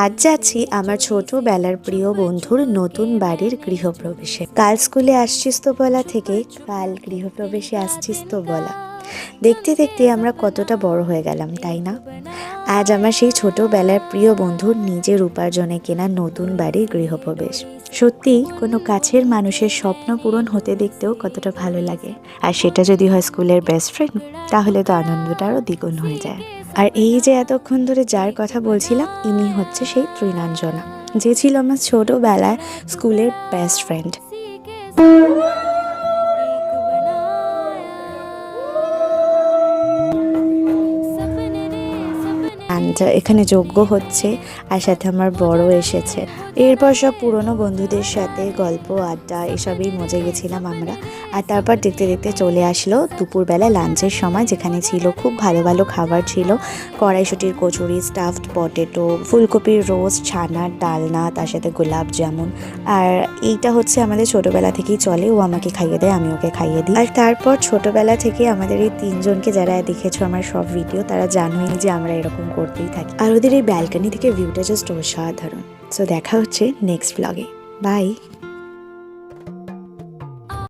আজ যাচ্ছি আমার ছোটবেলার প্রিয় বন্ধুর নতুন বাড়ির গৃহপ্রবেশে। কাল স্কুলে আসছিস তো বলা থেকে কাল গৃহপ্রবেশে আসছিস তো বলা, দেখতে দেখতে আমরা কতটা বড় হয়ে গেলাম, তাই না? আজ আমার সেই ছোটবেলার প্রিয় বন্ধুর নিজের উপার্জনে কেনা নতুন বাড়ির গৃহপ্রবেশ। সত্যি কোনো কাছের মানুষের স্বপ্ন পূরণ হতে দেখতেও কতটা ভালো লাগে। আর সেটা যদি হয় স্কুলের বেস্ট ফ্রেন্ড, তাহলে তো আনন্দটা আরও দ্বিগুণ হয়ে যায়। আর এই যে এতক্ষণ ধরে যার কথা বলছিলাম, ইনি হচ্ছে সেই তৃণাঞ্জনা, যে ছিল আমার ছোটবেলায় স্কুলের বেস্ট ফ্রেন্ড। এখানে যজ্ঞ হচ্ছে, আর সাথে আমার বড় এসেছে। এরপর সব পুরনো বন্ধুদের সাথে গল্প আড্ডা এসবই মজে গেছিলাম আমরা। আর তারপর দেখতে দেখতে চলে আসলো দুপুরবেলা লাঞ্চের সময়, যেখানে ছিল খুব ভালো ভালো খাবার ছিল। কড়াইশুটির কচুরি, স্টাফড পটেটো, ফুলকপির রোস্ট, ছানার ডালনা, তার সাথে গোলাপ জামুন। আর এইটা হচ্ছে আমাদের ছোটবেলা থেকেই চলে, ও আমাকে খাইয়ে দেয়, আমি ওকে খাইয়ে দিই। আর তারপর ছোটবেলা থেকে আমাদের এই তিনজনকে যারা দেখেছো আমার সব ভিডিও, তারা জানোই যে আমরা এরকম করতেই থাকি। আর ওদের এই ব্যালকনি থেকে ভিউটা জাস্ট অসাধারণ। সো দেখা হচ্ছে নেক্সট ব্লগে। বাই।